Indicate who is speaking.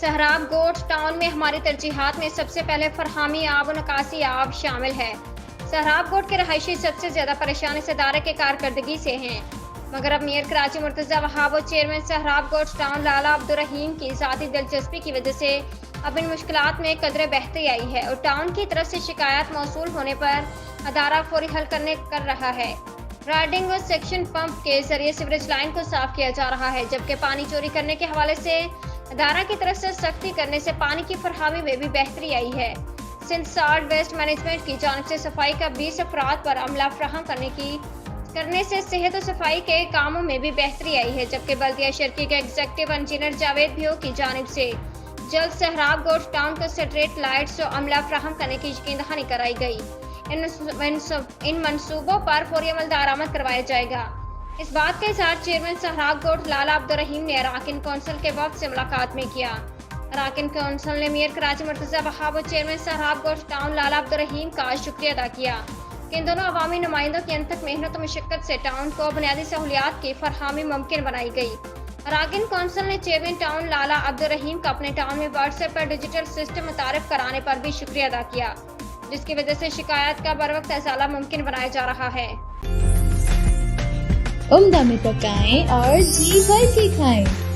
Speaker 1: सहराब गोट town में हमारी तरजीहात में सबसे पहले फरहामी आब और निकासी आब शामिल है। सहराब गोट के रहायशी सबसे ज्यादा परेशान इस इदारे के कारकर्दगी से हैं, मगर अब मेयर कराची मुर्तजा वहाब और चेयरमैन सहराब गोट टाउन लाला अब्दुर्रहीम की ज़ाती दिलचस्पी की वजह से अब इन मुश्किलात में कदरे बेहतरी आई है और टाउन की तरफ से शिकायत मौसूल होने पर अदारा फौरी हल कर रहा है। राइडिंग और सेक्शन पंप के जरिए सीवरेज लाइन को साफ किया जा रहा है, जबकि पानी चोरी करने के हवाले से अदारा की तरफ से सख्ती करने से पानी की फरहामी में भी बेहतरी आई है। सिंध सॉल्ट वेस्ट मैनेजमेंट की जानिब से सफाई का 20 अफराद पर अमला फराहम करने से सेहत और सफाई के कामों में भी बेहतरी आई है, जबकि बल्दिया शर्की के एग्जीक्यूटिव इंजीनियर जावेद भियो की जानिब से जल्द सहराब गोट टाउन को स्ट्रीट लाइट्स और अमला फराहम करने की यकीन दहानी कराई गई। इन मंसूबों पर फौरी अमल दरामद करवाया जाएगा। इस बात का इजहार चेयरमैन सहराब गोट लाला अब्दुर्रहीम ने अराकिन कौंसिल के वक्त से मुलाकात में किया। अराकिन कौंसिल ने मेयर कराची मुर्तजा वहाब और चेयरमैन सहराब गोट टाउन लाला अब्दुर्रहीम का शुक्रिया अदा किया कि इन दोनों अवामी नुमाइंदों की अनथक मेहनत और मशक्कत से टाउन को बुनियादी सहूलियात की फरहामी मुमकिन बनाई गई। अराकिन कौंसिल ने चेयरमैन टाउन लाला अब्दुर्रहीम का अपने टाउन में व्हाट्सएप पर डिजिटल सिस्टम मुतारिफ कराने पर भी शुक्रिया अदा किया, जिसकी वजह से शिकायत का बरवक्त इजाला मुमकिन बनाया जा रहा है।
Speaker 2: उम्दा में पकाएं और जी भर के खाएं।